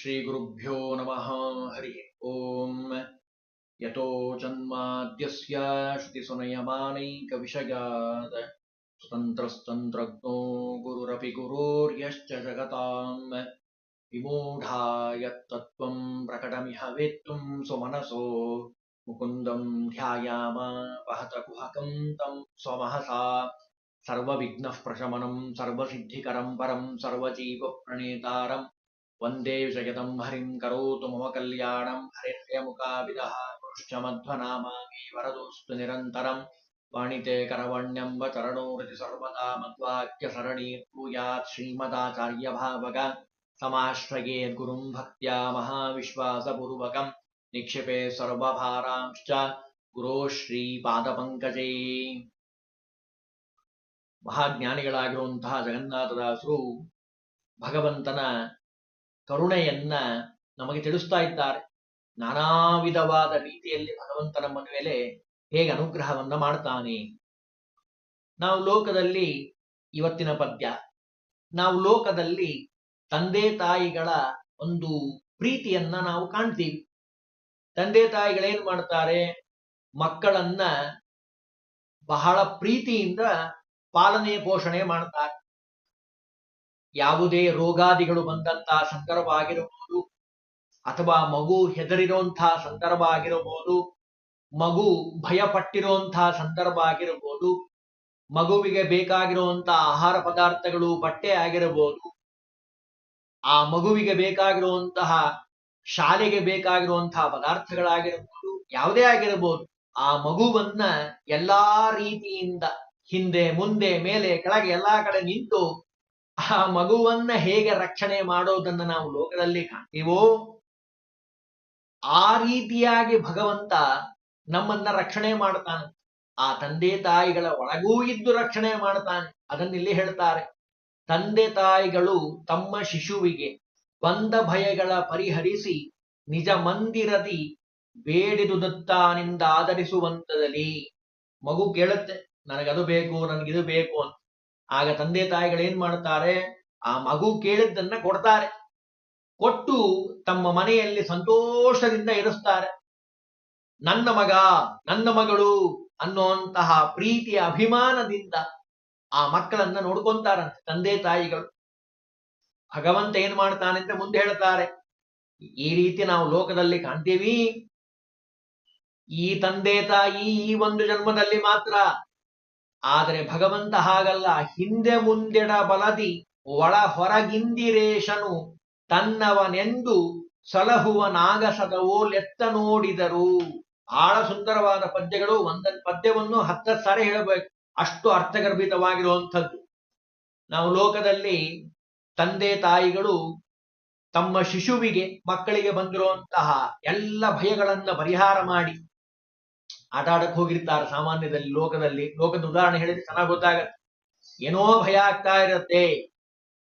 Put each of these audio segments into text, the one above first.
श्रीगुरुभ्यो नमः हरि ओम यतो जन्माद्यस्य श्रुतिसुनयमानैकविषयात् स्वतन्त्रस्तन्त्रज्ञो गुरुरपि गुरोर्यश्च जगताम् विमूढा यत्तत्त्वं प्रकटमिह वेत्तुं स्वमनसो मुकुन्दं ध्यायाम वहत कुहकं तं स्वमहसा सर्वविघ्नः प्रशमनं सर्वसिद्धिकरं परं सर्वजीवप्रणेतारं वन्दे जगदं हरिं करोतु मम कल्याणं हरिर्यमुकाभिदः पुरुश्च मध्वनामामि वरदोऽस्तु निरन्तरं वाणिते करवण्यम्ब चरणोरति सर्वदा मद्वाक्यसरणी भूयात् श्रीमदाचार्यभावग समाश्रयेत् गुरुं भक्त्या महाविश्वासपूर्वकं निक्षिपे सर्वभारांश्च गुरो ಶ್ರೀಪಾದಪಂಕಜೇ. ಮಹಾಜ್ಞಾನಿಗಳಾಗಿರುವಂತಹ ಜಗನ್ನಾಥದಾಸರು ಭಗವಂತನ ಕರುಣೆಯನ್ನ ನಮಗೆ ತಿಳಿಸ್ತಾ ಇದ್ದಾರೆ. ನಾನಾ ವಿಧವಾದ ರೀತಿಯಲ್ಲಿ ಭಗವಂತ ನಮ್ಮ ಮೇಲೆ ಹೇಗೆ ಅನುಗ್ರಹವನ್ನ ಮಾಡ್ತಾನೆ. ನಾವು ಲೋಕದಲ್ಲಿ ಇವತ್ತಿನ ಪದ್ಯ, ನಾವು ಲೋಕದಲ್ಲಿ ತಂದೆ ತಾಯಿಗಳ ಒಂದು ಪ್ರೀತಿಯನ್ನ ನಾವು ಕಾಣ್ತೀವಿ. ತಂದೆ ತಾಯಿಗಳೇನ್ ಮಾಡ್ತಾರೆ, ಮಕ್ಕಳನ್ನ ಬಹಳ ಪ್ರೀತಿಯಿಂದ ಪಾಲನೆ ಪೋಷಣೆ ಮಾಡ್ತಾರೆ. ಯಾವುದೇ ರೋಗಾದಿಗಳು ಬಂದಂತಹ ಸಂದರ್ಭ ಆಗಿರಬಹುದು, ಅಥವಾ ಮಗು ಹೆದರಿರುವಂತಹ ಸಂದರ್ಭ ಆಗಿರಬಹುದು, ಮಗು ಭಯಪಟ್ಟಿರುವಂತಹ ಸಂದರ್ಭ ಆಗಿರಬಹುದು, ಮಗುವಿಗೆ ಬೇಕಾಗಿರುವಂತಹ ಆಹಾರ ಪದಾರ್ಥಗಳು ಬಟ್ಟೆ ಆಗಿರಬಹುದು, ಆ ಮಗುವಿಗೆ ಬೇಕಾಗಿರುವಂತಹ ಶಾಲೆಗೆ ಬೇಕಾಗಿರುವಂತಹ ಪದಾರ್ಥಗಳಾಗಿರಬಹುದು, ಯಾವುದೇ ಆಗಿರಬಹುದು, ಆ ಮಗುವನ್ನ ಎಲ್ಲಾ ರೀತಿಯಿಂದ ಹಿಂದೆ ಮುಂದೆ ಮೇಲೆ ಕೆಳಗೆ ಎಲ್ಲಾ ಕಡೆ ನಿಂತು ಆ ಮಗುವನ್ನ ಹೇಗೆ ರಕ್ಷಣೆ ಮಾಡೋದನ್ನ ನಾವು ಲೋಕದಲ್ಲಿ ಕಾಣ್ತೀವೋ, ಆ ರೀತಿಯಾಗಿ ಭಗವಂತ ನಮ್ಮನ್ನ ರಕ್ಷಣೆ ಮಾಡ್ತಾನೆ. ಆ ತಂದೆ ತಾಯಿಗಳ ಒಳಗೂ ಇದ್ದು ರಕ್ಷಣೆ ಮಾಡ್ತಾನೆ. ಅದನ್ನಿಲ್ಲಿ ಹೇಳ್ತಾರೆ, ತಂದೆ ತಾಯಿಗಳು ತಮ್ಮ ಶಿಶುವಿಗೆ ಬಂದ ಭಯಗಳ ಪರಿಹರಿಸಿ ನಿಜ ಮಂದಿರದಿ ಬೇಡಿದುದತ್ತಾನಿಂದ ಆಧರಿಸುವಂತದಲ್ಲಿ. ಮಗು ಕೇಳುತ್ತೆ, ನನಗದು ಬೇಕು, ನನಗಿದು ಬೇಕು ಅಂತ. ಆಗ ತಂದೆ ತಾಯಿಗಳೇನ್ ಮಾಡ್ತಾರೆ, ಆ ಮಗು ಕೇಳಿದ್ದನ್ನ ಕೊಡ್ತಾರೆ. ಕೊಟ್ಟು ತಮ್ಮ ಮನೆಯಲ್ಲಿ ಸಂತೋಷದಿಂದ ಇರಿಸ್ತಾರೆ. ನನ್ನ ಮಗ, ನನ್ನ ಮಗಳು ಅನ್ನುವಂತಹ ಪ್ರೀತಿಯ ಅಭಿಮಾನದಿಂದ ಆ ಮಕ್ಕಳನ್ನ ನೋಡ್ಕೊಂತಾರಂತೆ ತಂದೆ ತಾಯಿಗಳು. ಭಗವಂತ ಏನ್ ಮಾಡ್ತಾನೆ ಅಂತ ಮುಂದೆ ಹೇಳ್ತಾರೆ. ಈ ರೀತಿ ನಾವು ಲೋಕದಲ್ಲಿ ಕಾಣ್ತೀವಿ. ಈ ತಂದೆ ತಾಯಿ ಈ ಒಂದು ಜನ್ಮದಲ್ಲಿ ಮಾತ್ರ. ಆದರೆ ಭಗವಂತ ಹಾಗಲ್ಲ. ಹಿಂದೆ ಮುಂದೆಡ ಬಲದಿ ಒಳ ಹೊರಗಿಂದಿರೇಶನು ತನ್ನವನೆಂದು ಸಲಹುವ ನಾಗಸದವೋ ಲೆತ್ತ ನೋಡಿದರು. ಬಹಳ ಸುಂದರವಾದ ಪದ್ಯಗಳು. ಒಂದೊಂದು ಪದ್ಯವನ್ನು 10 ಸಾರಿ ಹೇಳಬೇಕು, ಅಷ್ಟು ಅರ್ಥಗರ್ಭಿತವಾಗಿರುವಂಥದ್ದು. ನಾವು ಲೋಕದಲ್ಲಿ ತಂದೆ ತಾಯಿಗಳು ತಮ್ಮ ಶಿಶುವಿಗೆ, ಮಕ್ಕಳಿಗೆ ಬಂದಿರುವಂತಹ ಎಲ್ಲ ಭಯಗಳನ್ನ ಪರಿಹಾರ ಮಾಡಿ ಆಟ ಆಡಕ್ ಹೋಗಿರ್ತಾರೆ. ಸಾಮಾನ್ಯದಲ್ಲಿ ಲೋಕದ ಉದಾಹರಣೆ ಹೇಳಿದ್ರೆ ಚೆನ್ನಾಗಿ ಗೊತ್ತಾಗತ್ತೆ. ಏನೋ ಭಯ ಆಗ್ತಾ ಇರತ್ತೆ.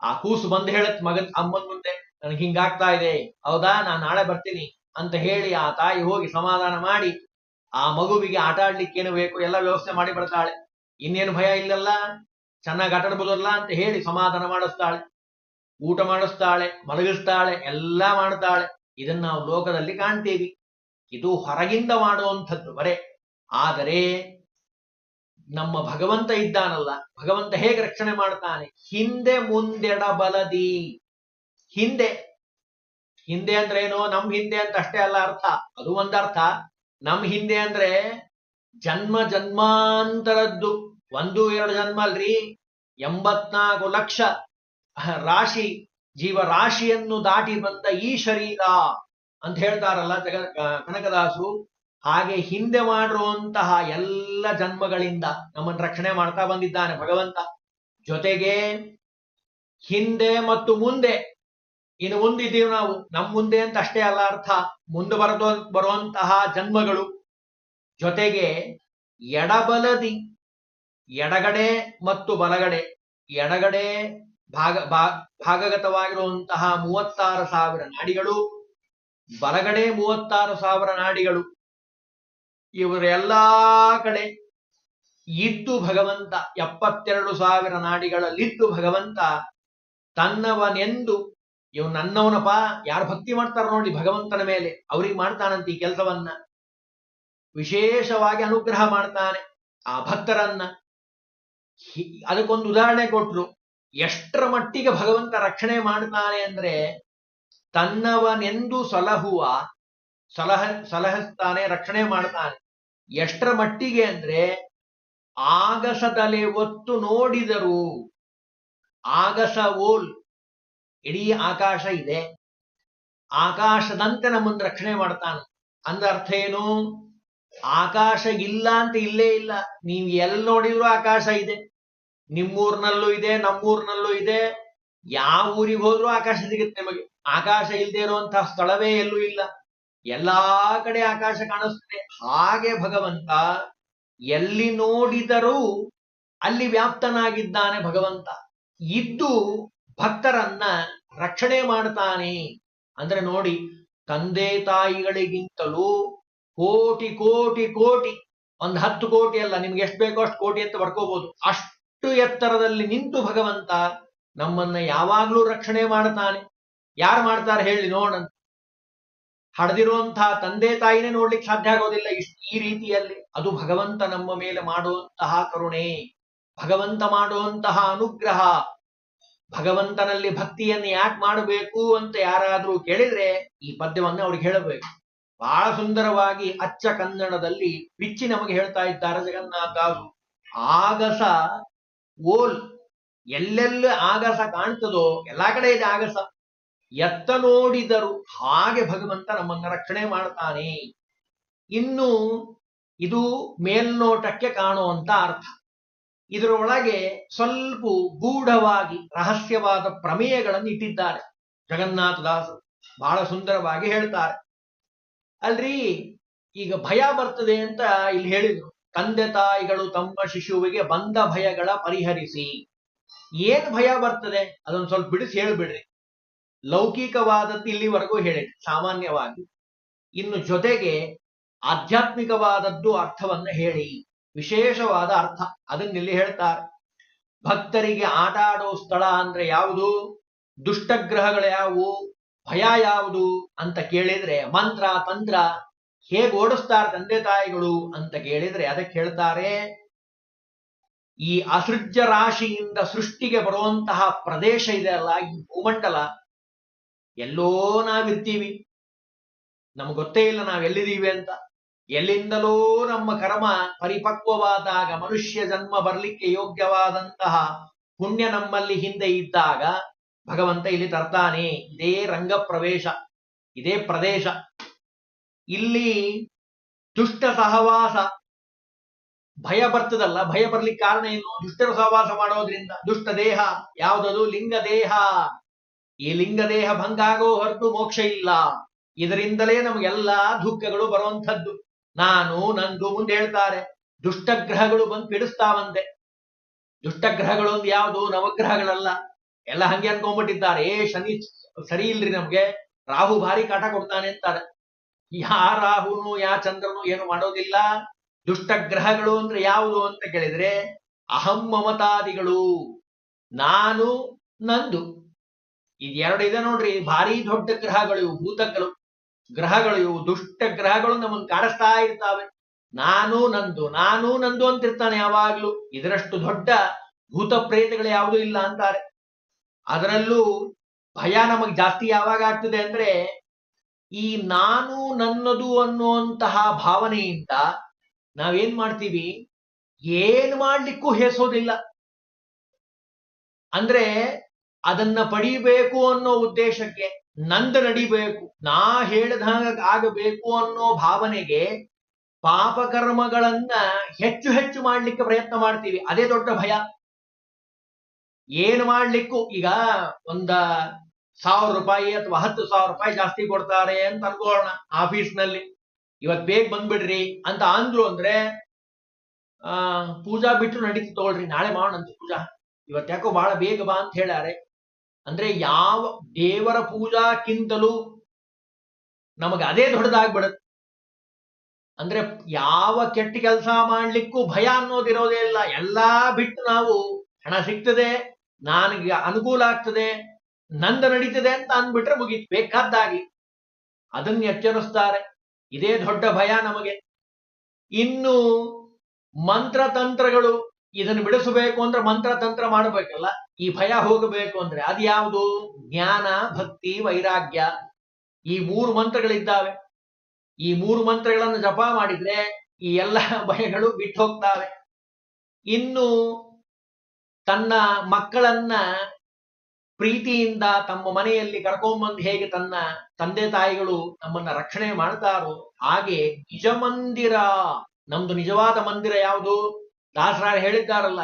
ಆ ಕೂಸು ಬಂದು ಹೇಳತ್ ಮಗನ್ ಅಮ್ಮನ್ ಮುಂದೆ, ನನಗೆ ಹಿಂಗಾಗ್ತಾ ಇದೆ, ಹೌದಾ, ನಾನು ನಾಳೆ ಬರ್ತೀನಿ ಅಂತ ಹೇಳಿ ಆ ತಾಯಿ ಹೋಗಿ ಸಮಾಧಾನ ಮಾಡಿ ಆ ಮಗುವಿಗೆ ಆಟ ಆಡ್ಲಿಕ್ಕೇನು ಬೇಕು ಎಲ್ಲ ವ್ಯವಸ್ಥೆ ಮಾಡಿ ಬರ್ತಾಳೆ. ಇನ್ನೇನು ಭಯ ಇಲ್ಲಲ್ಲ, ಚೆನ್ನಾಗಿ ಆಟ ಆಡ್ಬೋದಲ್ಲ ಅಂತ ಹೇಳಿ ಸಮಾಧಾನ ಮಾಡಿಸ್ತಾಳೆ, ಊಟ ಮಾಡಿಸ್ತಾಳೆ, ಮಲಗಿಸ್ತಾಳೆ, ಎಲ್ಲ ಮಾಡ್ತಾಳೆ. ಇದನ್ನ ನಾವು ಲೋಕದಲ್ಲಿ ಕಾಣ್ತೀವಿ. ಇದು ಹೊರಗಿಂದ ಮಾಡುವಂಥದ್ದು ಬರೇ. ಆದರೆ ನಮ್ಮ ಭಗವಂತ ಇದ್ದಾನಲ್ಲ, ಭಗವಂತ ಹೇಗೆ ರಕ್ಷಣೆ ಮಾಡ್ತಾನೆ, ಹಿಂದೆ ಮುಂದೆಡ ಬಲದಿ. ಹಿಂದೆ ಹಿಂದೆ ಅಂದ್ರೆ ಏನು, ನಮ್ ಹಿಂದೆ ಅಂತ ಅಷ್ಟೇ ಅಲ್ಲ ಅರ್ಥ, ಅದು ಒಂದರ್ಥ. ನಮ್ ಹಿಂದೆ ಅಂದ್ರೆ ಜನ್ಮ ಜನ್ಮಾಂತರದ್ದು, 1-2 ಜನ್ಮ ಅಲ್ರಿ, 84 ಲಕ್ಷ ರಾಶಿ ಜೀವರಾಶಿಯನ್ನು ದಾಟಿ ಬಂದ ಈ ಶರೀರ ಅಂತ ಹೇಳ್ತಾರಲ್ಲ ಕನಕದಾಸರು. ಹಾಗೆ ಹಿಂದೆ ಮಾಡಿರುವಂತಹ ಎಲ್ಲ ಜನ್ಮಗಳಿಂದ ನಮ್ಮನ್ನು ರಕ್ಷಣೆ ಮಾಡ್ತಾ ಬಂದಿದ್ದಾನೆ ಭಗವಂತ. ಜೊತೆಗೆ ಹಿಂದೆ ಮತ್ತು ಮುಂದೆ, ಇನ್ನು ಮುಂದಿದ್ದೀವಿ ನಾವು, ನಮ್ಮ ಮುಂದೆ ಅಂತ ಅಷ್ಟೇ ಅಲ್ಲ ಅರ್ಥ, ಮುಂದೆ ಬರುವಂತಹ ಜನ್ಮಗಳು. ಜೊತೆಗೆ ಎಡಬಲದಿ, ಎಡಗಡೆ ಮತ್ತು ಬಲಗಡೆ, ಎಡಗಡೆ ಭಾಗಗತವಾಗಿರುವಂತಹ 36,000 ನಾಡಿಗಳು, ಬಲಗಡೆ 36,000 ನಾಡಿಗಳು. ಇವರೆಲ್ಲಾ ಕಡೆ ಇದ್ದು ಭಗವಂತ 72,000 ನಾಡಿಗಳಲ್ಲಿದ್ದು ಭಗವಂತ ತನ್ನವನೆಂದು ಇವ್ ನನ್ನವನಪ್ಪ, ಯಾರು ಭಕ್ತಿ ಮಾಡ್ತಾರ ನೋಡಿ ಭಗವಂತನ ಮೇಲೆ ಅವ್ರಿಗೆ ಮಾಡ್ತಾನಂತ ಈ ಕೆಲಸವನ್ನ. ವಿಶೇಷವಾಗಿ ಅನುಗ್ರಹ ಮಾಡ್ತಾನೆ ಆ ಭಕ್ತರನ್ನ. ಅದಕ್ಕೊಂದು ಉದಾಹರಣೆ ಕೊಟ್ರು. ಎಷ್ಟರ ಮಟ್ಟಿಗೆ ಭಗವಂತ ರಕ್ಷಣೆ ಮಾಡ್ತಾನೆ ಅಂದ್ರೆ, ತನ್ನವನೆಂದು ಸಲಹಿಸ್ತಾನೆ, ರಕ್ಷಣೆ ಮಾಡ್ತಾನೆ. ಎಷ್ಟರ ಮಟ್ಟಿಗೆ ಅಂದ್ರೆ, ಆಗಸದಲೆ ಒತ್ತು ನೋಡಿದರು. ಆಗಸ ಓಲ್ ಇಡೀ ಆಕಾಶ ಇದೆ, ಆಕಾಶದಂತೆ ನಮ್ಮನ್ನು ರಕ್ಷಣೆ ಮಾಡ್ತಾನೆ. ಅಂದ ಅರ್ಥ ಏನು? ಆಕಾಶ ಇಲ್ಲ ಅಂತ ಇಲ್ಲೇ ಇಲ್ಲ. ನೀವು ಎಲ್ಲಿ ನೋಡಿದ್ರು ಆಕಾಶ ಇದೆ. ನಿಮ್ಮೂರ್ನಲ್ಲೂ ಇದೆ, ನಮ್ಮೂರ್ನಲ್ಲೂ ಇದೆ. ಯಾವ ಊರಿಗೆ ಹೋದ್ರೂ ಆಕಾಶ ಸಿಗುತ್ತೆ ನಿಮಗೆ. ಆಕಾಶ ಇಲ್ಲದೆ ಇರುವಂತಹ ಸ್ಥಳವೇ ಎಲ್ಲೂ ಇಲ್ಲ. ಎಲ್ಲಾ ಕಡೆ ಆಕಾಶ ಕಾಣಿಸ್ತದೆ. ಹಾಗೆ ಭಗವಂತ ಎಲ್ಲಿ ನೋಡಿದರೂ ಅಲ್ಲಿ ವ್ಯಾಪ್ತನಾಗಿದ್ದಾನೆ. ಭಗವಂತ ಇದ್ದು ಭಕ್ತರನ್ನ ರಕ್ಷಣೆ ಮಾಡ್ತಾನೆ. ಅಂದ್ರೆ ನೋಡಿ, ತಂದೆ ತಾಯಿಗಳಿಗಿಂತಲೂ ಕೋಟಿ ಕೋಟಿ ಕೋಟಿ, ಒಂದು 10 ಕೋಟಿ ಅಲ್ಲ, ನಿಮ್ಗೆ ಎಷ್ಟು ಬೇಕೋ ಅಷ್ಟು ಕೋಟಿ ಅಂತ ಬರ್ಕೋಬಹುದು. ಅಷ್ಟು ಎತ್ತರದಲ್ಲಿ ನಿಂತು ಭಗವಂತ ನಮ್ಮನ್ನ ಯಾವಾಗ್ಲೂ ರಕ್ಷಣೆ ಮಾಡ್ತಾನೆ. ಯಾರು ಮಾಡ್ತಾರೆ ಹೇಳಿ ನೋಡಂತ. ಹಡೆದಿರುವಂತಹ ತಂದೆ ತಾಯಿನೇ ನೋಡ್ಲಿಕ್ಕೆ ಸಾಧ್ಯ ಆಗೋದಿಲ್ಲ ಈ ರೀತಿಯಲ್ಲಿ. ಅದು ಭಗವಂತ ನಮ್ಮ ಮೇಲೆ ಮಾಡುವಂತಹ ಕರುಣೆ, ಭಗವಂತ ಮಾಡುವಂತಹ ಅನುಗ್ರಹ. ಭಗವಂತನಲ್ಲಿ ಭಕ್ತಿಯನ್ನು ಯಾಕೆ ಮಾಡಬೇಕು ಅಂತ ಯಾರಾದ್ರೂ ಕೇಳಿದ್ರೆ ಈ ಪದ್ಯವನ್ನು ಅವ್ರಿಗೆ ಹೇಳಬೇಕು. ಬಹಳ ಸುಂದರವಾಗಿ ಅಚ್ಚ ಕನ್ನಡದಲ್ಲಿ ಬಿಚ್ಚಿ ನಮಗೆ ಹೇಳ್ತಾ ಇದ್ದಾರೆ ಜಗನ್ನಾಥದಾಸರು. ಆಗಸ ಓಲ್, ಎಲ್ಲೆಲ್ಲ ಆಗಸ ಕಾಣ್ತದೋ ಎಲ್ಲಾ ಕಡೆ ಇದೆ ಆಗಸ. ಎತ್ತ ನೋಡಿದರು, ಹಾಗೆ ಭಗವಂತ ನಮ್ಮನ್ನ ರಕ್ಷಣೆ ಮಾಡ್ತಾನೆ. ಇನ್ನು ಇದು ಮೇಲ್ನೋಟಕ್ಕೆ ಕಾಣುವಂತ ಅರ್ಥ. ಇದರೊಳಗೆ ಸ್ವಲ್ಪ ಗೂಢವಾಗಿ ರಹಸ್ಯವಾದ ಪ್ರಮೇಯಗಳನ್ನು ಇಟ್ಟಿದ್ದಾರೆ ಜಗನ್ನಾಥದಾಸರು. ಬಹಳ ಸುಂದರವಾಗಿ ಹೇಳ್ತಾರೆ. ಅಲ್ರಿ, ಈಗ ಭಯ ಬರ್ತದೆ ಅಂತ ಇಲ್ಲಿ ಹೇಳಿದ್ರು. ತಂದೆ ತಾಯಿಗಳು ತಮ್ಮ ಶಿಶುವಿಗೆ ಬಂದ ಭಯಗಳ ಪರಿಹರಿಸಿ. ಏನ್ ಭಯ ಬರ್ತದೆ ಅದೊಂದು ಸ್ವಲ್ಪ ಬಿಡಿಸಿ ಹೇಳ್ಬಿಡ್ರಿ. ಲೌಕಿಕವಾದದ್ದು ಇಲ್ಲಿವರೆಗೂ ಹೇಳಿದೆ ಸಾಮಾನ್ಯವಾಗಿ. ಇನ್ನು ಜೊತೆಗೆ ಆಧ್ಯಾತ್ಮಿಕವಾದದ್ದು ಅರ್ಥವನ್ನ ಹೇಳಿ, ವಿಶೇಷವಾದ ಅರ್ಥ ಅದನ್ನಿಲ್ಲಿ ಹೇಳ್ತಾರೆ. ಭಕ್ತರಿಗೆ ಆಟ ಆಡೋ ಸ್ಥಳ ಅಂದ್ರೆ ಯಾವುದು? ದುಷ್ಟಗ್ರಹಗಳು ಯಾವುವು? ಭಯ ಯಾವುದು ಅಂತ ಕೇಳಿದ್ರೆ, ಮಂತ್ರ ತಂತ್ರ ಹೇಗೆ ಓಡಿಸ್ತಾರೆ ತಂದೆ ತಾಯಿಗಳು ಅಂತ ಕೇಳಿದ್ರೆ ಅದಕ್ಕೆ ಹೇಳ್ತಾರೆ, ಈ ಅಸೃಜ್ಯ ರಾಶಿಯಿಂದ ಸೃಷ್ಟಿಗೆ ಬರುವಂತಹ ಪ್ರದೇಶ ಇದೆ ಅಲ್ಲ, ಈ ಭೂಮಂಡಲ, ಎಲ್ಲೋ ನಾವಿರ್ತೀವಿ, ನಮ್ಗೆ ಗೊತ್ತೇ ಇಲ್ಲ ನಾವೆಲ್ಲಿದ್ದೀವಿ ಅಂತ. ಎಲ್ಲಿಂದಲೋ ನಮ್ಮ ಕರ್ಮ ಪರಿಪಕ್ವವಾದಾಗ, ಮನುಷ್ಯ ಜನ್ಮ ಬರ್ಲಿಕ್ಕೆ ಯೋಗ್ಯವಾದಂತಹ ಪುಣ್ಯ ನಮ್ಮಲ್ಲಿ ಹಿಂದೆ ಇದ್ದಾಗ ಭಗವಂತ ಇಲ್ಲಿ ತರ್ತಾನೆ. ಇದೇ ರಂಗ ಪ್ರವೇಶ, ಇದೇ ಪ್ರದೇಶ. ಇಲ್ಲಿ ದುಷ್ಟ ಸಹವಾಸ, ಭಯ ಬರ್ತದಲ್ಲ, ಭಯ ಬರ್ಲಿಕ್ಕೆ ಕಾರಣ ಏನು? ದುಷ್ಟರ ಸಹವಾಸ ಮಾಡೋದ್ರಿಂದ. ದುಷ್ಟ ದೇಹ ಯಾವುದದು? ಲಿಂಗ ದೇಹ. ಈ ಲಿಂಗ ದೇಹ ಭಂಗ ಆಗೋ ಹೊರತು ಮೋಕ್ಷ ಇಲ್ಲ. ಇದರಿಂದಲೇ ನಮಗೆಲ್ಲಾ ದುಃಖಗಳು ಬರುವಂಥದ್ದು. ನಾನು ನಂದು ಮುಂದೆ ಹೇಳ್ತಾರೆ. ದುಷ್ಟಗ್ರಹಗಳು ಬಂದು ಬಿಡಿಸ್ತಾವಂತೆ. ದುಷ್ಟಗ್ರಹಗಳು ಒಂದು ಯಾವುದು? ನವಗ್ರಹಗಳಲ್ಲ. ಎಲ್ಲ ಹಂಗೆ ಅನ್ಕೊಂಡ್ಬಿಟ್ಟಿದ್ದಾರೆ. ಶನಿ ಸರಿ ಇಲ್ರಿ, ನಮ್ಗೆ ರಾಹು ಭಾರಿ ಕಾಟ ಕೊಡ್ತಾನೆ ಅಂತಾರೆ. ಯಾ ರಾಹುನು ಯಾ ಚಂದ್ರನು ಏನು ಮಾಡೋದಿಲ್ಲ. ದುಷ್ಟಗ್ರಹಗಳು ಅಂದ್ರೆ ಯಾವುದು ಅಂತ ಕೇಳಿದ್ರೆ, ಅಹಂ ಮಮತಾದಿಗಳು, ನಾನು ನಂದು, ಇದೆರಡು ಇದೆ ನೋಡ್ರಿ. ಭಾರಿ ದೊಡ್ಡ ಗ್ರಹಗಳು ಇವು, ಭೂತಗಳು ಗ್ರಹಗಳು ಇವು. ದುಷ್ಟ ಗ್ರಹಗಳು ನಮ್ಮನ್ನು ಕಾಡಿಸ್ತಾ ಇರ್ತಾವೆ. ನಾನು ನಂದು, ನಾನು ನಂದು ಅಂತಿರ್ತಾನೆ ಯಾವಾಗ್ಲೂ. ಇದರಷ್ಟು ದೊಡ್ಡ ಭೂತ ಪ್ರೇತಗಳು ಯಾವುದೂ ಇಲ್ಲ ಅಂತಾರೆ. ಅದರಲ್ಲೂ ಭಯ ನಮಗ್ ಜಾಸ್ತಿ ಯಾವಾಗ ಆಗ್ತದೆ ಅಂದ್ರೆ, ಈ ನಾನು ನನ್ನದು ಅನ್ನುವಂತಹ ಭಾವನೆಯಿಂದ ನಾವೇನ್ ಮಾಡ್ತೀವಿ, ಏನ್ ಮಾಡ್ಲಿಕ್ಕೂ ಹೇಸೋದಿಲ್ಲ. ಅಂದ್ರೆ ಅದನ್ನ ಪಡಿಬೇಕು ಅನ್ನೋ ಉದ್ದೇಶಕ್ಕೆ, ನಂದು ನಡಿಬೇಕು, ನಾ ಹೇಳಿದಾಗ ಆಗಬೇಕು ಅನ್ನೋ ಭಾವನೆಗೆ ಪಾಪಕರ್ಮಗಳನ್ನ ಹೆಚ್ಚು ಹೆಚ್ಚು ಮಾಡ್ಲಿಕ್ಕೆ ಪ್ರಯತ್ನ ಮಾಡ್ತೀವಿ. ಅದೇ ದೊಡ್ಡ ಭಯ. ಏನು ಮಾಡ್ಲಿಕ್ಕೂ, ಈಗ 1,000 ರೂಪಾಯಿ ಅಥವಾ 10,000 ರೂಪಾಯಿ ಜಾಸ್ತಿ ಕೊಡ್ತಾರೆ ಅಂತ ಅನ್ಕೊಳ್ಳೋಣ ಆಫೀಸ್ನಲ್ಲಿ. ಇವತ್ ಬೇಗ ಬಂದ್ಬಿಡ್ರಿ ಅಂತ ಅಂದ್ರು ಅಂದ್ರೆ, ಪೂಜಾ ಬಿಟ್ಟರು ನಡೀತಿ ತಗೊಳ್ರಿ, ನಾಳೆ ಮಾಡೋಣಂತೆ ಪೂಜಾ, ಇವತ್ ಯಾಕೋ ಬಹಳ ಬೇಗ ಬಾ ಅಂತ ಹೇಳ್ಯಾರೆ. ಅಂದ್ರೆ ಯಾವ ದೇವರ ಪೂಜಾಕ್ಕಿಂತಲೂ ನಮಗೆ ಅದೇ ದೊಡ್ಡದಾಗ್ಬಿಡುತ್ತೆ. ಅಂದ್ರೆ ಯಾವ ಕೆಟ್ಟ ಕೆಲಸ ಮಾಡ್ಲಿಕ್ಕೂ ಭಯ ಅನ್ನೋದಿರೋದೇ ಇಲ್ಲ. ಎಲ್ಲಾ ಬಿಟ್ಟು ನಾವು, ಹಣ ಸಿಗ್ತದೆ, ನನಗೆ ಅನುಕೂಲ ಆಗ್ತದೆ, ನಂದು ನಡೀತದೆ ಅಂತ ಅಂದ್ಬಿಟ್ರೆ ಮುಗೀತು, ಬೇಕಾದ್ದಾಗಿ. ಅದನ್ನ ಎಚ್ಚರಿಸ್ತಾರೆ. ಇದೇ ದೊಡ್ಡ ಭಯ ನಮಗೆ. ಇನ್ನು ಮಂತ್ರತಂತ್ರಗಳು, ಇದನ್ನು ಬಿಡಿಸಬೇಕು ಅಂದ್ರೆ ಮಂತ್ರತಂತ್ರ ಮಾಡಬೇಕಲ್ಲ, ಈ ಭಯ ಹೋಗಬೇಕು ಅಂದ್ರೆ ಅದು ಯಾವುದು? ಜ್ಞಾನ, ಭಕ್ತಿ, ವೈರಾಗ್ಯ, ಈ 3 ಮಂತ್ರಗಳಿದ್ದಾವೆ. ಈ 3 ಮಂತ್ರಗಳನ್ನು ಜಪ ಮಾಡಿದ್ರೆ ಈ ಎಲ್ಲ ಭಯಗಳು ಬಿಟ್ಟು ಹೋಗ್ತಾವೆ. ಇನ್ನು ತನ್ನ ಮಕ್ಕಳನ್ನ ಪ್ರೀತಿಯಿಂದ ತಮ್ಮ ಮನೆಯಲ್ಲಿ ಕರ್ಕೊಂಡ್ಬಂದು ಹೇಗೆ ತನ್ನ ತಂದೆ ತಾಯಿಗಳು ನಮ್ಮನ್ನ ರಕ್ಷಣೆ ಮಾಡ್ತಾರೋ ಹಾಗೆ ನಿಜ ಮಂದಿರ, ನಮ್ದು ನಿಜವಾದ ಮಂದಿರ ಯಾವುದು? ದಾಸರಾಯ ಹೇಳಿದ್ದಾರಲ್ಲ,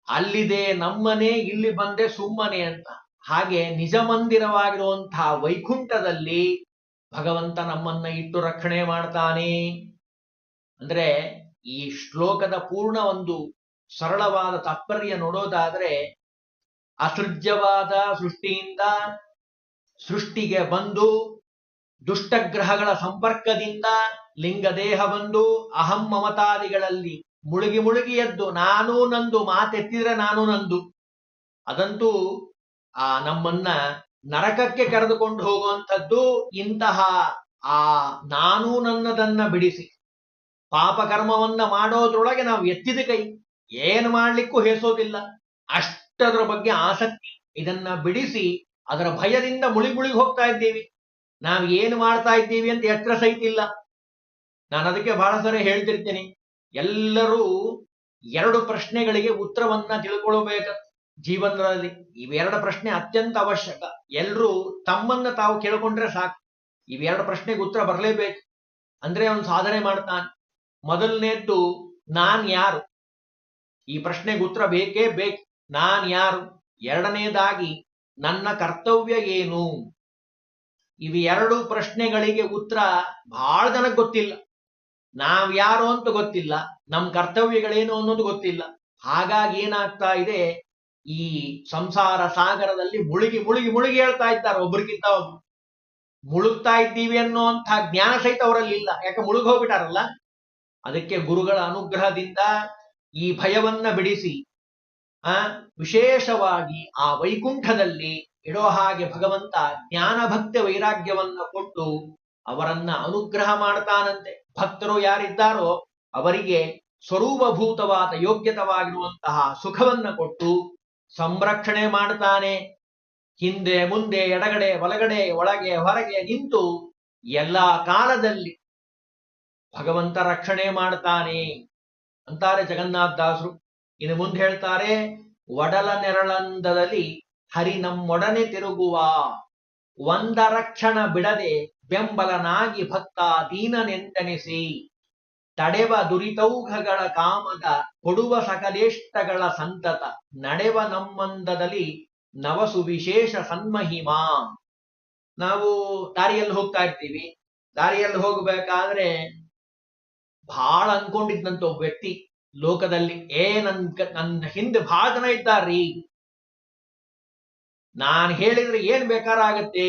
ಅಲ್ಲಿದೆ ನಮ್ಮನೆ ಇಲ್ಲಿ ಬಂದೆ ಸುಮ್ಮನೆ ಅಂತ. ಹಾಗೆ ನಿಜ ಮಂದಿರವಾಗಿರುವಂತಹ ವೈಕುಂಠದಲ್ಲಿ ಭಗವಂತ ನಮ್ಮನ್ನ ಇಟ್ಟು ರಕ್ಷಣೆ ಮಾಡ್ತಾನೆ. ಅಂದ್ರೆ ಈ ಶ್ಲೋಕದ ಪೂರ್ಣ ಒಂದು ಸರಳವಾದ ತಾತ್ಪರ್ಯ ನೋಡೋದಾದ್ರೆ, ಅಸೃಜ್ಯವಾದ ಸೃಷ್ಟಿಯಿಂದ ಸೃಷ್ಟಿಗೆ ಬಂದು ದುಷ್ಟಗ್ರಹಗಳ ಸಂಪರ್ಕದಿಂದ ಲಿಂಗದೇಹ ಬಂದು ಅಹಂ ಮಮತಾದಿಗಳಲ್ಲಿ ಮುಳುಗಿ ಮುಳುಗಿ ಎದ್ದು ನಾನು ನಂದು, ಮಾತೆತ್ತಿದ್ರೆ ನಾನು ನಂದು, ಅದಂತೂ ನಮ್ಮನ್ನ ನರಕಕ್ಕೆ ಕರೆದುಕೊಂಡು ಹೋಗುವಂಥದ್ದು. ಇಂತಹ ಆ ನಾನು ನನ್ನದನ್ನ ಬಿಡಿಸಿ ಪಾಪಕರ್ಮವನ್ನ ಮಾಡೋದ್ರೊಳಗೆ ನಾವು ಎತ್ತಿದ ಕೈ, ಏನು ಮಾಡ್ಲಿಕ್ಕೂ ಹೇಸೋದಿಲ್ಲ, ಅಷ್ಟದ್ರ ಬಗ್ಗೆ ಆಸಕ್ತಿ, ಇದನ್ನ ಬಿಡಿಸಿ ಅದರ ಭಯದಿಂದ ಮುಳುಗಿ ಹೋಗ್ತಾ ಇದ್ದೀವಿ. ನಾವು ಏನು ಮಾಡ್ತಾ ಇದ್ದೀವಿ ಅಂತ ಎಚ್ಚರ ಸಹಿತ ಇಲ್ಲ. ನಾನು ಅದಕ್ಕೆ ಬಹಳ ಸರಿ ಹೇಳ್ತಿರ್ತೀನಿ, ಎಲ್ಲರೂ 2 ಪ್ರಶ್ನೆಗಳಿಗೆ ಉತ್ತರವನ್ನ ತಿಳ್ಕೊಳ್ಬೇಕು ಜೀವನದಲ್ಲಿ. ಇವೆರಡು ಪ್ರಶ್ನೆ ಅತ್ಯಂತ ಅವಶ್ಯಕ. ಎಲ್ಲರೂ ತಮ್ಮನ್ನ ತಾವು ಕೇಳ್ಕೊಂಡ್ರೆ ಸಾಕು. ಇವೆರಡು ಪ್ರಶ್ನೆಗೆ ಉತ್ತರ ಬರಲೇಬೇಕು, ಅಂದ್ರೆ ಅವನು ಸಾಧನೆ ಮಾಡ್ತಾನೆ. ಮೊದಲನೇದ್ದು ನಾನ್ ಯಾರು, ಈ ಪ್ರಶ್ನೆಗೆ ಉತ್ತರ ಬೇಕೇ ಬೇಕು. ನಾನ್ ಯಾರು. ಎರಡನೇದಾಗಿ ನನ್ನ ಕರ್ತವ್ಯ ಏನು. ಇವು 2 ಪ್ರಶ್ನೆಗಳಿಗೆ ಉತ್ತರ ಬಹಳ ಜನಕ್ಕೆ ಗೊತ್ತಿಲ್ಲ. ನಾವ್ ಯಾರು ಅಂತ ಗೊತ್ತಿಲ್ಲ, ನಮ್ ಕರ್ತವ್ಯಗಳೇನು ಅನ್ನೋದು ಗೊತ್ತಿಲ್ಲ. ಹಾಗಾಗಿ ಏನಾಗ್ತಾ ಇದೆ, ಈ ಸಂಸಾರ ಸಾಗರದಲ್ಲಿ ಮುಳುಗಿ ಮುಳುಗಿ ಮುಳುಗಿ ಹೇಳ್ತಾ ಇದ್ದಾರೆ, ಒಬ್ರಿಗಿಂತ ಒಬ್ರು ಮುಳುಗ್ತಾ ಇದ್ದೀವಿ ಅನ್ನುವಂಥ ಜ್ಞಾನ ಸಹಿತ ಅವರಲ್ಲಿ ಇಲ್ಲ. ಯಾಕೆ ಮುಳುಗಿ ಹೋಗ್ಬಿಟ್ಟಾರಲ್ಲ. ಅದಕ್ಕೆ ಗುರುಗಳ ಅನುಗ್ರಹದಿಂದ ಈ ಭಯವನ್ನ ಬಿಡಿಸಿ ವಿಶೇಷವಾಗಿ ಆ ವೈಕುಂಠದಲ್ಲಿ ಇಡೋ ಹಾಗೆ ಭಗವಂತ ಜ್ಞಾನ ಭಕ್ತಿ ವೈರಾಗ್ಯವನ್ನ ಕೊಟ್ಟು ಅವರನ್ನ ಅನುಗ್ರಹ ಮಾಡ್ತಾನಂತೆ. ಭಕ್ತರು ಯಾರಿದ್ದಾರೋ ಅವರಿಗೆ ಸ್ವರೂಪಭೂತವಾದ ಯೋಗ್ಯತವಾಗಿರುವಂತಹ ಸುಖವನ್ನ ಕೊಟ್ಟು ಸಂರಕ್ಷಣೆ ಮಾಡ್ತಾನೆ. ಹಿಂದೆ ಮುಂದೆ ಎಡಗಡೆ ಬಲಗಡೆ ಒಳಗೆ ಹೊರಗೆ ನಿಂತು ಎಲ್ಲಾ ಕಾಲದಲ್ಲಿ ಭಗವಂತ ರಕ್ಷಣೆ ಮಾಡ್ತಾನೆ ಅಂತಾರೆ ಜಗನ್ನಾಥದಾಸರು. ಇನ್ನು ಮುಂದೆ ಹೇಳ್ತಾರೆ, ಒಡಲ ನೆರಳಂದದಲ್ಲಿ ಹರಿ ನಮ್ಮೊಡನೆ ತಿರುಗುವ, ಒಂದ ರಕ್ಷಣ ಬಿಡದೆ ಬೆಂಬಲನಾಗಿ ಭಕ್ತ ದೀನನೆಂದೆನಿಸಿ, ತಡೆವ ದುರಿತೌಘಗಳ ಕಾಮದ ಕೊಡುವ ಸಕಲೇಷ್ಟಗಳ ಸಂತತ, ನಡೆವ ನಮ್ಮಂದದಲ್ಲಿ ನವಸು ವಿಶೇಷ ಸನ್ಮಹಿಮಾ. ನಾವು ದಾರಿಯಲ್ಲಿ ಹೋಗ್ತಾ ಇರ್ತೀವಿ. ದಾರಿಯಲ್ಲಿ ಹೋಗ್ಬೇಕಾದ್ರೆ ಬಹಳ ಅನ್ಕೊಂಡಿದ್ದಂತ ಒಬ್ಬ ವ್ಯಕ್ತಿ ಲೋಕದಲ್ಲಿ, ನನ್ನ ಹಿಂದೆ ಬಹಳ ಜನ ಇದ್ದಾರ್ರೀ, ನಾನು ಹೇಳಿದ್ರೆ ಏನ್ ಬೇಕಾರಾಗತ್ತೆ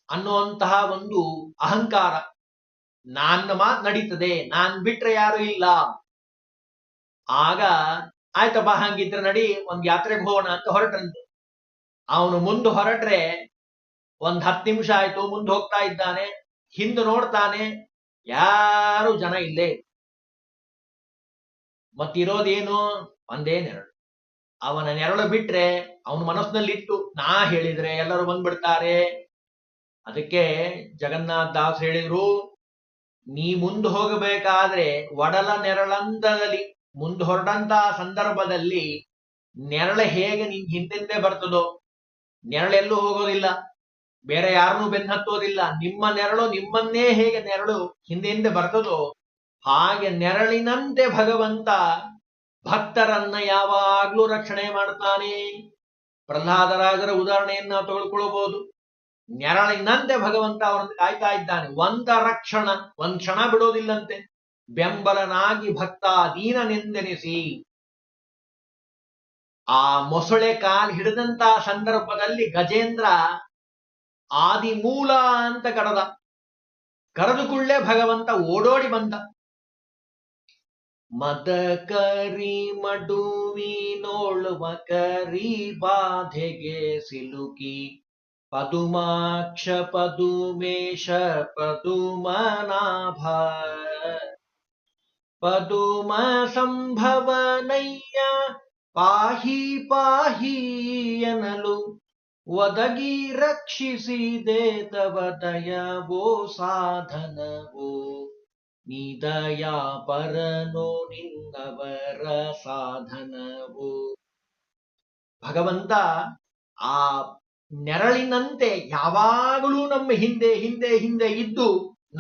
ಅನ್ನುವಂತಹ ಒಂದು ಅಹಂಕಾರ. ನನ್ನ ಮಾತು ನಡೀತದೆ, ನಾನ್ ಬಿಟ್ರೆ ಯಾರು ಇಲ್ಲ. ಆಗ ಆಯ್ತಪ್ಪ, ಹಂಗಿದ್ರೆ ನಡಿ ಒಂದ್ ಯಾತ್ರೆಗೆ ಹೋಗೋಣ ಅಂತ ಹೊರಟ್ರಂತೆ. ಅವನು ಮುಂದೆ ಹೊರಟ್ರೆ ಒಂದ್ 10 ನಿಮಿಷ ಆಯ್ತು, ಮುಂದೆ ಹೋಗ್ತಾ ಇದ್ದಾನೆ. ಹಿಂದೆ ನೋಡ್ತಾನೆ, ಯಾರು ಜನ ಇಲ್ಲೇ. ಮತ್ತಿರೋದೇನು? ಒಂದೇ ನೆರಳು. ಅವನ ನೆರಳು ಬಿಟ್ರೆ ಅವನ ಮನಸ್ಸಿನಲ್ಲಿಟ್ಟು ನಾ ಹೇಳಿದ್ರೆ ಎಲ್ಲರೂ ಬಂದ್ಬಿಡ್ತಾರೆ. ಅದಕ್ಕೆ ಜಗನ್ನಾಥ ದಾಸ್ ಹೇಳಿದ್ರು, ನೀ ಮುಂದೆ ಹೋಗಬೇಕಾದ್ರೆ ಒಡಲ ನೆರಳಂದದಲ್ಲಿ, ಮುಂದೆ ಹೊರಟಂತಹ ಸಂದರ್ಭದಲ್ಲಿ ನೆರಳು ಹೇಗೆ ನಿನ್ ಹಿಂದಿಂದೆ ಬರ್ತದೋ, ನೆರಳೆಲ್ಲೂ ಹೋಗೋದಿಲ್ಲ, ಬೇರೆ ಯಾರನ್ನೂ ಬೆನ್ನು ಹತ್ತೋದಿಲ್ಲ. ನಿಮ್ಮ ನೆರಳು ನಿಮ್ಮನ್ನೇ ಹೇಗೆ ನೆರಳು ಹಿಂದೆ ಬರ್ತದೋ ಹಾಗೆ ನೆರಳಿನಂತೆ ಭಗವಂತ ಭಕ್ತರನ್ನ ಯಾವಾಗ್ಲೂ ರಕ್ಷಣೆ ಮಾಡ್ತಾನೆ. ಪ್ರಹ್ಲಾದರಾಜರ ಉದಾಹರಣೆಯನ್ನ ತೆಗೆದುಕೊಳ್ಳಬಹುದು. ನೆರಳಿನಂತೆ ಭಗವಂತ ಅವರನ್ನು ಕಾಯ್ತಾ ಇದ್ದಾನೆ. ಒಂದ ರಕ್ಷಣ, ಒಂದ್ ಕ್ಷಣ ಬಿಡೋದಿಲ್ಲಂತೆ. ಬೆಂಬಲನಾಗಿ ಭಕ್ತ ದೀನನೆಂದೆನಿಸಿ, ಆ ಮೊಸಳೆ ಕಾಲ್ ಹಿಡಿದಂತ ಸಂದರ್ಭದಲ್ಲಿ ಗಜೇಂದ್ರ ಆದಿಮೂಲ ಅಂತ ಕರೆದ. ಕರೆದುಕೊಳ್ಳೆ ಭಗವಂತ ಓಡೋಡಿ ಬಂದ. ಮದಕರಿ ಮಡುವಿನೋಳುವ ಕರಿ ಬಾಧೆಗೆ ಸಿಲುಕಿ ಪದುಮಾಕ್ಷ ಪದುಮೇಶ ಪದುಮನಾಭ ಪದುಮ ಸಂಭವನಯ್ಯ ಪಾಹಿ ಪಾಹಿ ಎನ್ನಲು ಒದಗಿ ರಕ್ಷಿಸಿದೆ ತವ ದಯವೋ ಸಾಧನವೋ ನಿದಯಾ ಪರನೋ ನಿನ್ನವರ ಸಾಧನವೋ. ಭಗವಂತ ಆ ನೆರಳಿನಂತೆ ಯಾವಾಗಲೂ ನಮ್ಮ ಹಿಂದೆ ಹಿಂದೆ ಹಿಂದೆ ಇದ್ದು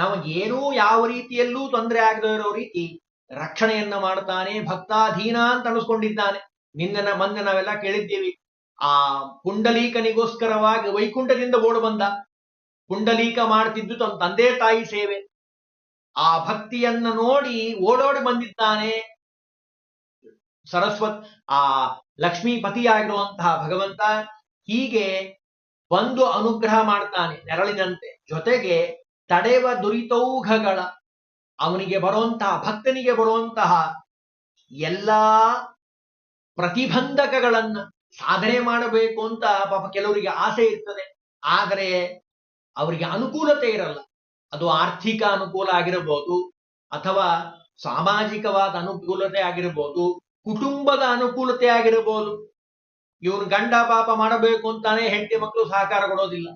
ನಮಗೇನೂ ಯಾವ ರೀತಿಯಲ್ಲೂ ತೊಂದರೆ ಆಗದೇ ಇರೋ ರೀತಿ ರಕ್ಷಣೆಯನ್ನ ಮಾಡ್ತಾನೆ. ಭಕ್ತಾಧೀನ ಅಂತ ಅನಿಸ್ಕೊಂಡಿದ್ದಾನೆ. ಮೊನ್ನೆ ನಾವೆಲ್ಲ ಕೇಳಿದ್ದೀವಿ, ಆ ಪುಂಡಲೀಕನಿಗೋಸ್ಕರವಾಗಿ ವೈಕುಂಠದಿಂದ ಓಡು ಬಂದ. ಪುಂಡಲೀಕ ಮಾಡ್ತಿದ್ದು ತನ್ನ ತಂದೆ ತಾಯಿ ಸೇವೆ. ಆ ಭಕ್ತಿಯನ್ನ ನೋಡಿ ಓಡೋಡಿ ಬಂದಿದ್ದಾನೆ ಸರಸ್ವತ್ ಆ ಲಕ್ಷ್ಮೀಪತಿಯಾಗಿರುವಂತಹ ಭಗವಂತ. ಹೀಗೆ ಒಂದು ಅನುಗ್ರಹ ಮಾಡ್ತಾನೆ ನೆರಳಿನಂತೆ, ಜೊತೆಗೆ ತಡೆವ ದುರಿತೌಘಗಳ ಅವನಿಗೆ ಬರುವಂತಹ ಭಕ್ತನಿಗೆ ಬರುವಂತಹ ಎಲ್ಲಾ ಪ್ರತಿಬಂಧಕಗಳನ್ನ ಸಾಧನೆ ಮಾಡಬೇಕು ಅಂತ ಪಾಪ ಕೆಲವರಿಗೆ ಆಸೆ ಇರ್ತದೆ. ಆದರೆ ಅವರಿಗೆ ಅನುಕೂಲತೆ ಇರಲ್ಲ. ಅದು ಆರ್ಥಿಕ ಅನುಕೂಲ ಆಗಿರಬಹುದು, ಅಥವಾ ಸಾಮಾಜಿಕವಾದ ಅನುಕೂಲತೆ ಆಗಿರಬಹುದು, ಕುಟುಂಬದ ಅನುಕೂಲತೆ ಆಗಿರಬಹುದು. ಇವ್ರು ಗಂಡ ಪಾಪ ಮಾಡಬೇಕು ಅಂತಾನೆ ಹೆಂಡತಿ ಮಕ್ಕಳು ಸಹಕಾರ ಕೊಡೋದಿಲ್ಲ,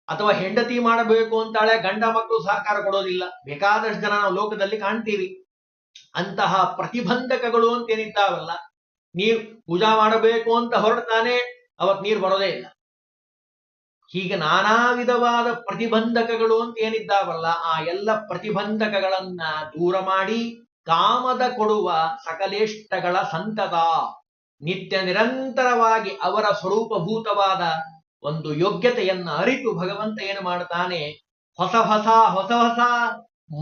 ಅಥವಾ ಹೆಂಡತಿ ಮಾಡಬೇಕು ಅಂತಾಳೆ ಗಂಡ ಮಕ್ಕಳು ಸಹಕಾರ ಕೊಡೋದಿಲ್ಲ. ಬೇಕಾದಷ್ಟು ಜನ ನಾವು ಲೋಕದಲ್ಲಿ ಕಾಣ್ತೀವಿ. ಅಂತಹ ಪ್ರತಿಬಂಧಕಗಳು ಅಂತ ಏನಿದ್ದಾವಲ್ಲ, ನೀರು ಪೂಜಾ ಮಾಡಬೇಕು ಅಂತ ಹೊರಡ್ತಾನೆ, ಅವತ್ ನೀರು ಬರೋದೇ ಇಲ್ಲ. ಹೀಗೆ ನಾನಾ ವಿಧವಾದ ಪ್ರತಿಬಂಧಕಗಳು ಅಂತ ಏನಿದ್ದಾವಲ್ಲ, ಆ ಎಲ್ಲ ಪ್ರತಿಬಂಧಕಗಳನ್ನ ದೂರ ಮಾಡಿ ಕಾಮದ ಕೊಡುವ ಸಕಲೇಷ್ಟಗಳ ಸಂತತ ನಿತ್ಯ ನಿರಂತರವಾಗಿ ಅವರ ಸ್ವರೂಪಭೂತವಾದ ಒಂದು ಯೋಗ್ಯತೆಯನ್ನ ಅರಿತು ಭಗವಂತ ಏನು ಮಾಡ್ತಾನೆ, ಹೊಸ ಹೊಸ ಹೊಸ ಹೊಸ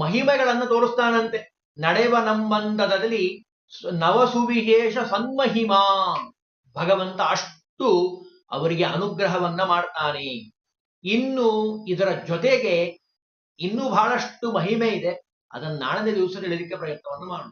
ಮಹಿಮೆಗಳನ್ನು ತೋರಿಸ್ತಾನಂತೆ. ನಡೆವ ನಂಬಂಧದಲ್ಲಿ ನವಸುವಿಶೇಷ ಸನ್ಮಹಿಮಾ. ಭಗವಂತ ಅಷ್ಟು ಅವರಿಗೆ ಅನುಗ್ರಹವನ್ನ ಮಾಡ್ತಾನೆ. ಇನ್ನು ಇದರ ಜೊತೆಗೆ ಇನ್ನೂ ಬಹಳಷ್ಟು ಮಹಿಮೆ ಇದೆ. ಅದನ್ನು ನಾಳನೇ ದಿವಸ ಹೇಳಲಿಕ್ಕೆ ಪ್ರಯತ್ನವನ್ನು ಮಾಡೋಣ.